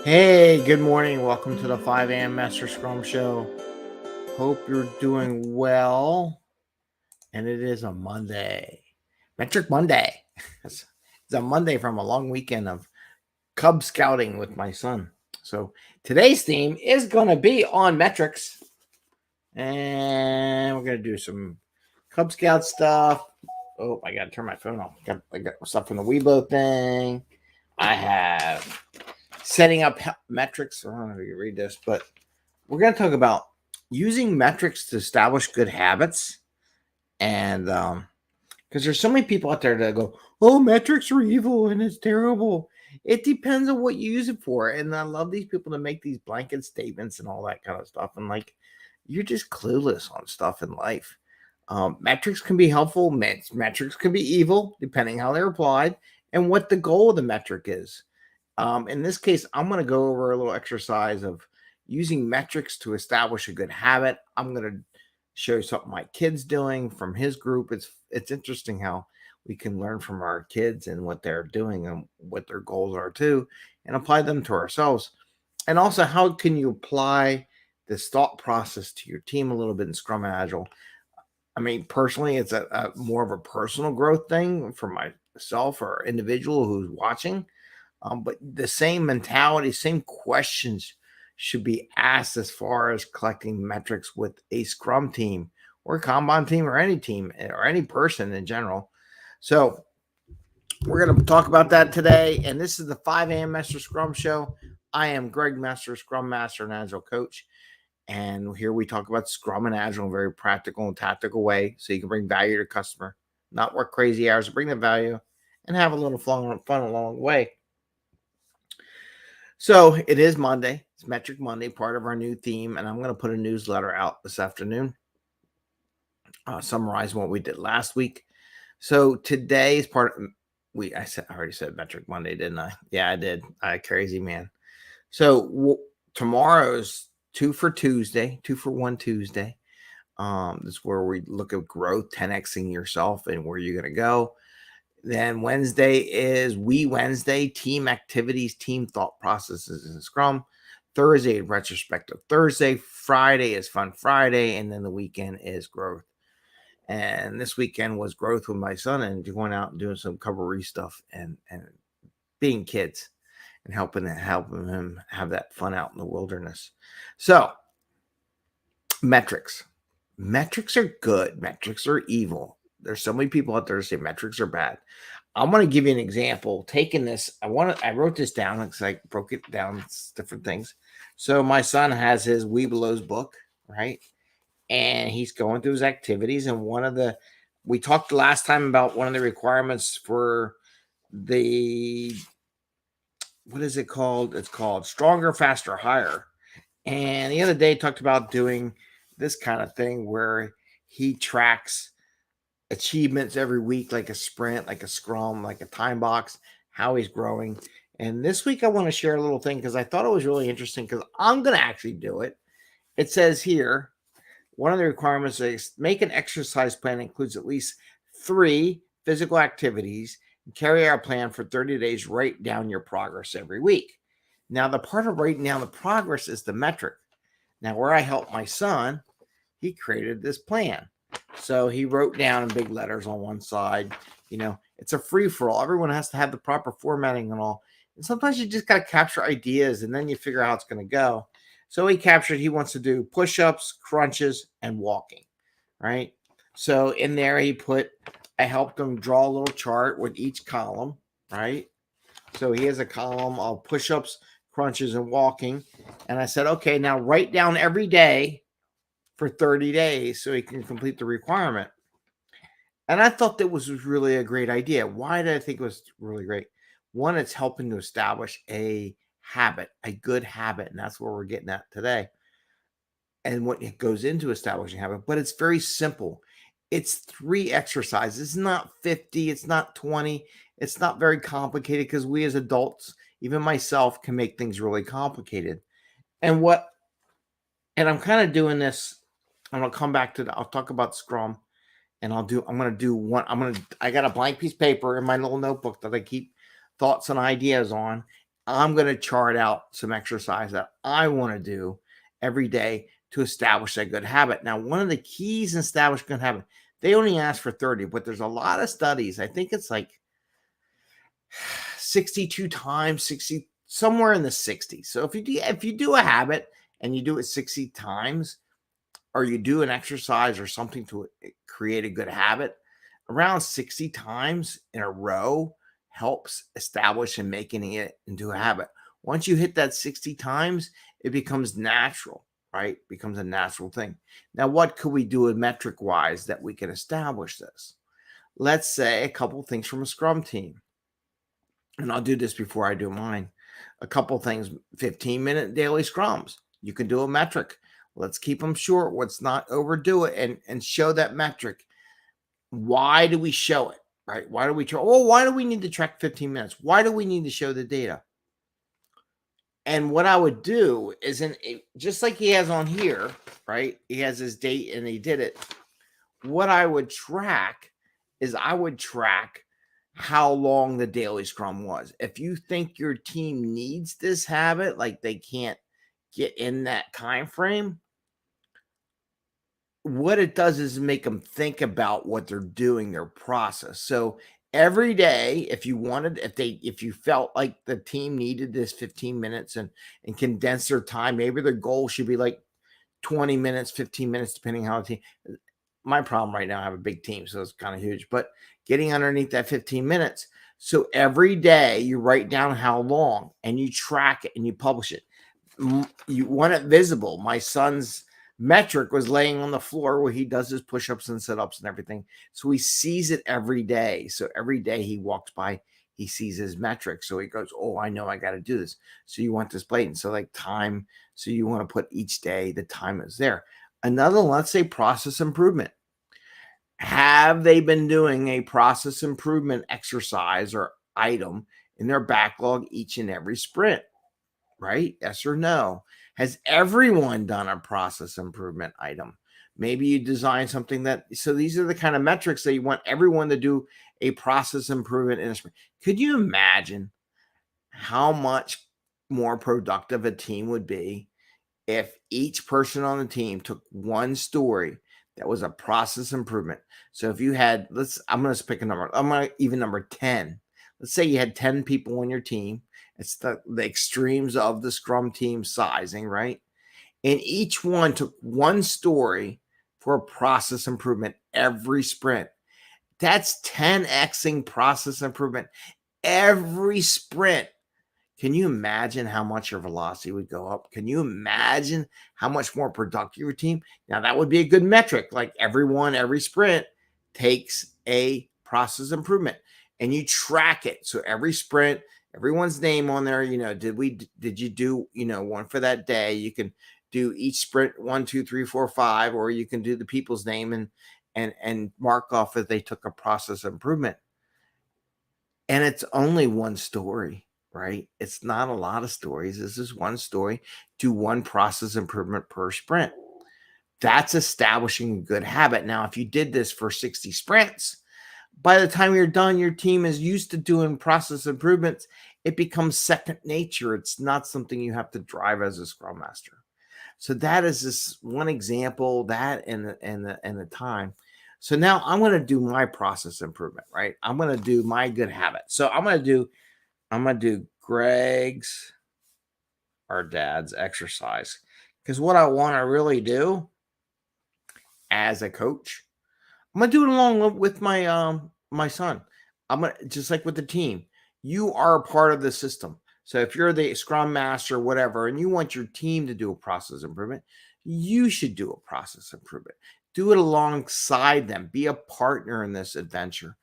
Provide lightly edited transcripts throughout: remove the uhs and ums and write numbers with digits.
Hey, good morning. Welcome to the 5 a.m. Mester Scrum Show. Hope you're doing well. And it is a Monday, Metric Monday. It's a Monday from a long weekend of Cub Scouting with my son. So today's theme is going to be on metrics. And we're going to do some Cub Scout stuff. Oh, I got to turn my phone off. I got stuff from the Weibo thing. I have setting up metrics. I don't know if you read this, but we're going to talk about using metrics to establish good habits. And because there's so many people out there that go, oh, metrics are evil and it's terrible. It depends on what you use it for. And I love these people to make these blanket statements and all that kind of stuff. And like, you're just clueless on stuff in life. Metrics can be helpful. Metrics can be evil, depending how they're applied and what the goal of the metric is. In this case, I'm going to go over a little exercise of using metrics to establish a good habit. I'm going to show you something my kid's doing from his group. It's interesting how we can learn from our kids and what they're doing and what their goals are too, and apply them to ourselves. And also, how can you apply this thought process to your team a little bit in Scrum and Agile? I mean, personally, it's a more of a personal growth thing for myself or individual who's watching. But the same mentality, same questions should be asked as far as collecting metrics with a Scrum team or a Kanban team or any person in general. So we're going to talk about that today. And this is the 5 a.m. Mester Scrum Show. I am Greg Mester, Scrum Master and Agile Coach. And here we talk about Scrum and Agile in a very practical and tactical way so you can bring value to your customer, not work crazy hours, bring the value, and have a little fun along the way. So it is Monday. It's Metric Monday, part of our new theme, and I'm going to put a newsletter out this afternoon, summarizing what we did last week. So today is part of I already said Metric Monday, didn't I? Yeah, I did. Crazy man. So tomorrow's 2 for Tuesday, 2 for 1 Tuesday. This is where we look at growth, 10xing yourself, and where you're going to go. Then Wednesday is Wednesday, team activities, team thought processes in Scrum. Thursday, retrospective Thursday. Friday is Fun Friday. And then the weekend is growth. And this weekend was growth with my son and going out and doing some coverage stuff and being kids and helping him have that fun out in the wilderness. So, metrics. Metrics are good. Metrics are evil. There's so many people out there that say metrics are bad. I'm going to give you an example. Taking this, I wrote this down because I broke it down. It's different things. So my son has his Weebelow's book, right? And he's going through his activities. And we talked last time about one of the requirements for what is it called? It's called Stronger, Faster, Higher. And the other day talked about doing this kind of thing where he tracks achievements every week, like a sprint, like a scrum, like a time box, how he's growing. And this week I want to share a little thing because I thought it was really interesting because I'm going to actually do it. It says here, one of the requirements is make an exercise plan that includes at least 3 physical activities and carry out a plan for 30 days. Write down your progress every week. Now, the part of writing down the progress is the metric. Now, where I helped my son, he created this plan. So he wrote down in big letters on one side, it's a free for all. Everyone has to have the proper formatting and all. And sometimes you just got to capture ideas and then you figure out how it's going to go. So he wants to do push-ups, crunches, and walking, right? So in there I helped him draw a little chart with each column, right? So he has a column of push-ups, crunches, and walking. And I said, okay, now write down every day for 30 days so he can complete the requirement. And I thought that was really a great idea. Why did I think it was really great? One, it's helping to establish a habit, a good habit. And that's where we're getting at today. And what it goes into establishing habit, but it's very simple. It's 3 exercises. It's not 50. It's not 20. It's not very complicated because we as adults, even myself, can make things really complicated. And I'm kind of doing this. I'm going to come back to I'll talk about Scrum and I got a blank piece of paper in my little notebook that I keep thoughts and ideas on. I'm going to chart out some exercise that I want to do every day to establish a good habit. Now, one of the keys in establishing a good habit, they only ask for 30, but there's a lot of studies. I think it's like 62 times, 60, somewhere in the 60s. So if you do a habit and you do it 60 times, or you do an exercise or something to create a good habit, around 60 times in a row helps establish and making it into a habit. Once you hit that 60 times, it becomes natural, right? Becomes a natural thing. Now, what could we do metric wise that we can establish this? Let's say a couple things from a Scrum team. And I'll do this before I do mine. A couple things, 15-minute daily scrums. You can do a metric. Let's keep them short. Let's not overdo it and show that metric. Why do we show it, right? Why do we try? Well, why do we need to track 15 minutes? Why do we need to show the data? And what I would do is, just like he has on here, right? He has his date and he did it. What I would track is I would track how long the daily scrum was. If you think your team needs this habit, like they can't get in that time frame, what it does is make them think about what they're doing, their process. So every day, if you felt like the team needed this 15 minutes and condense their time, maybe their goal should be like 20 minutes, 15 minutes, depending how the team. My problem right now, I have a big team, so it's kind of huge, but getting underneath that 15 minutes. So every day you write down how long and you track it and you publish it. You want it visible. My son's metric was laying on the floor where he does his push-ups and sit-ups and everything. So he sees it every day. So every day he walks by, he sees his metric. So he goes, oh, I know I got to do this. So you want this blatant. So like time. So you want to put each day, the time is there. Another, let's say process improvement. Have they been doing a process improvement exercise or item in their backlog each and every sprint? Right? Yes or no? Has everyone done a process improvement item? Maybe you design something so these are the kind of metrics that you want everyone to do a process improvement in a sprint. Could you imagine how much more productive a team would be if each person on the team took one story that was a process improvement? So if you had, I'm going to pick a number. I'm going to even number 10. Let's say you had 10 people on your team. It's the extremes of the Scrum team sizing, right? And each one took one story for a process improvement every sprint. That's 10xing process improvement every sprint. Can you imagine how much your velocity would go up? Can you imagine how much more productive your team? Now, that would be a good metric. Like every sprint takes a process improvement and you track it. So every sprint, everyone's name on there, did you do, one for that day? You can do each sprint 1, 2, 3, 4, 5, or you can do the people's name and mark off if they took a process improvement. And it's only one story. Right? It's not a lot of stories. This is one story to one process improvement per sprint. That's establishing a good habit. Now, if you did this for 60 sprints, by the time you're done, your team is used to doing process improvements. It becomes second nature. It's not something you have to drive as a Scrum Master. So that is this one example, that and the time. So now I'm going to do my process improvement, right? I'm going to do my good habit. So I'm going to do Greg's, our dad's exercise. Because what I want to really do as a coach, I'm going to do it along with my son. I'm going to, just like with the team, you are a part of the system. So if you're the Scrum Master, whatever, and you want your team to do a process improvement, you should do a process improvement. Do it alongside them. Be a partner in this adventure.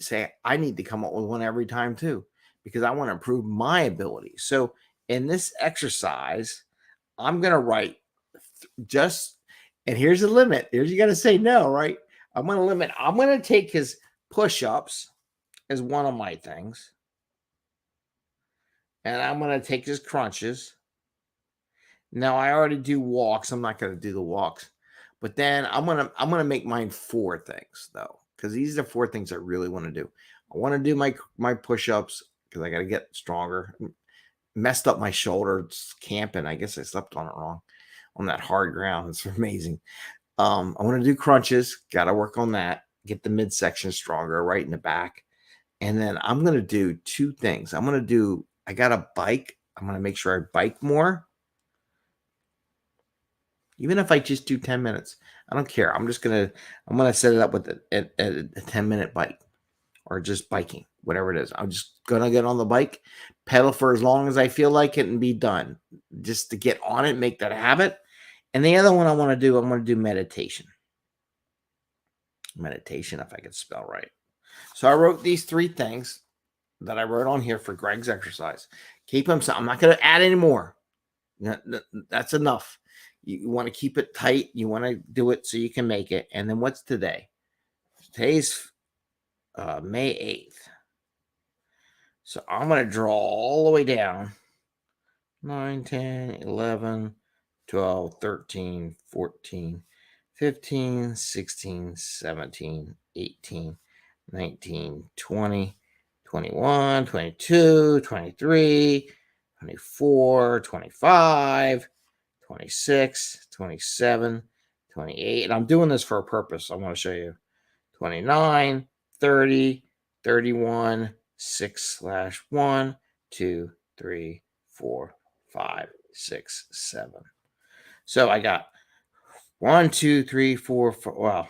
Say, I need to come up with one every time too, because I want to improve my ability. So in this exercise, I'm going to write and here's the limit. Here's, you got to say no, right? I'm going to take his push-ups as one of my things. And I'm going to take his crunches. Now I already do walks. I'm not going to do the walks, but then I'm going to make mine 4 things though, because these are the 4 things I really want to do. I want to do my push-ups because I got to get stronger. messed up my shoulder camping. I guess I slept on it wrong on that hard ground. It's amazing. I want to do crunches. Got to work on that. Get the midsection stronger, right in the back. And then I'm going to do two things. I got a bike. I'm going to make sure I bike more. Even if I just do 10 minutes, I don't care. I'm going to set it up with a 10-minute bike or just biking, whatever it is. I'm just going to get on the bike, pedal for as long as I feel like it and be done just to get on it, make that a habit. And the other one I'm going to do meditation. Meditation, if I could spell right. So I wrote these three things that I wrote on here for Greg's exercise. Keep them. So I'm not going to add any more. That's enough. You want to keep it tight. You want to do it so you can make it. And then what's today? Today's May 8th. So I'm going to draw all the way down. 9, 10, 11, 12, 13, 14, 15, 16, 17, 18, 19, 20, 21, 22, 23, 24, 25, 26, 27, 28. And I'm doing this for a purpose. I want to show you 29, 30, 31, 6/1, 2, 3, 4, 5, 6, 7. So I got 1, 2, 3, 4, 4. Well,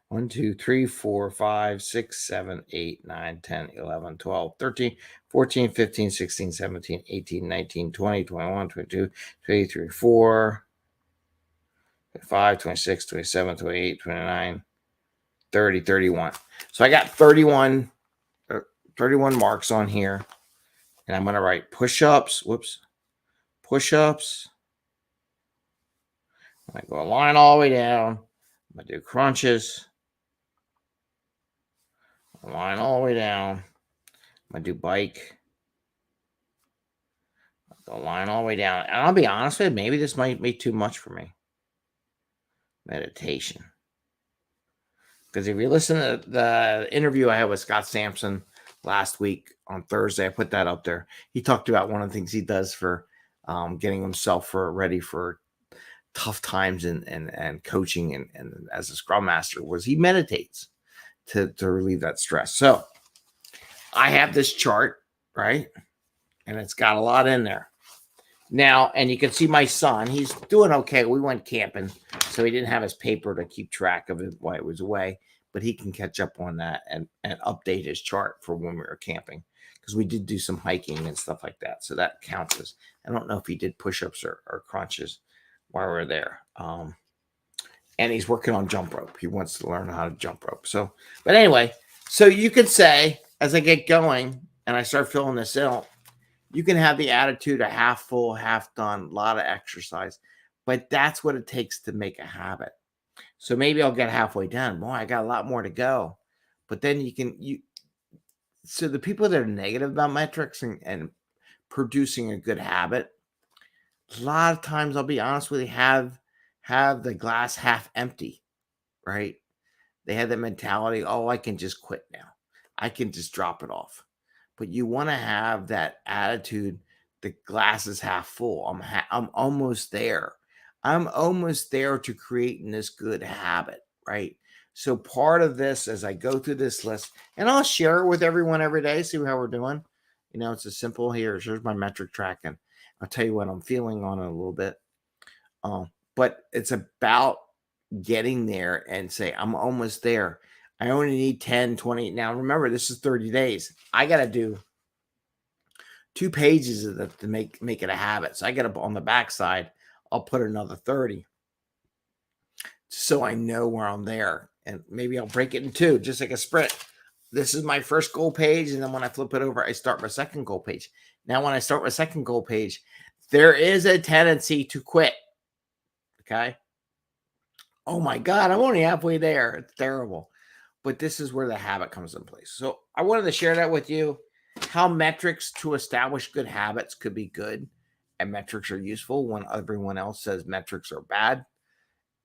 1, 2, 3, 4, 5, 6, 7, 8, 9, 10, 11, 12, 13, 14, 15, 16, 17, 18, 19, 20, 21, 22, 23, 4, 25, 26, 27, 28, 29, 30, 31. So I got 31 marks on here. And I'm going to write push-ups. Push-ups. I go a line all the way down. I'm going to do crunches. A line all the way down. I'm going to do bike. A line all the way down. And I'll be honest with you, maybe this might be too much for me. Meditation. Because if you listen to the interview I had with Scott Sampson last week on Thursday, I put that up there. He talked about one of the things he does for getting himself ready for tough times and coaching and as a Scrum Master was he meditates to relieve that stress. So I have this chart, right? And it's got a lot in there. Now, and you can see my son, he's doing okay. We went camping, so he didn't have his paper to keep track of it while he was away, but he can catch up on that and update his chart for when we were camping because we did do some hiking and stuff like that. So that counts as, I don't know if he did push-ups or crunches while we were there. And he's working on jump rope. He wants to learn how to jump rope. So, but anyway, so you could say, as I get going and I start filling this out, you can have the attitude of half full, half done, a lot of exercise, but that's what it takes to make a habit. So maybe I'll get halfway done. Boy, I got a lot more to go. But then so the people that are negative about metrics and producing a good habit, a lot of times, I'll be honest with you, have the glass half empty, right? They have the mentality, oh, I can just quit now. I can just drop it off. But you want to have that attitude, the glass is half full. I'm almost there. I'm almost there to creating this good habit, right? So part of this, as I go through this list, and I'll share it with everyone every day, see how we're doing. It's a simple here's my metric tracking. I'll tell you what I'm feeling on it a little bit. But it's about getting there and say, I'm almost there. I only need 10, 20. Now, remember, this is 30 days. I got to do 2 pages of that to make it a habit. So I got to, on the backside, I'll put another 30 so I know where I'm there. And maybe I'll break it in 2, just like a sprint. This is my first goal page. And then when I flip it over, I start my second goal page. Now, when I start my second goal page, there is a tendency to quit. Okay. Oh my God, I'm only halfway there. It's terrible. But this is where the habit comes in place. So I wanted to share that with you, how metrics to establish good habits could be good and metrics are useful when everyone else says metrics are bad.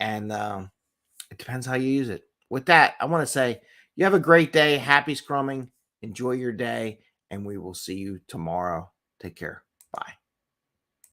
And it depends how you use it. With that, I want to say you have a great day. Happy scrumming. Enjoy your day. and we will see you tomorrow. Take care.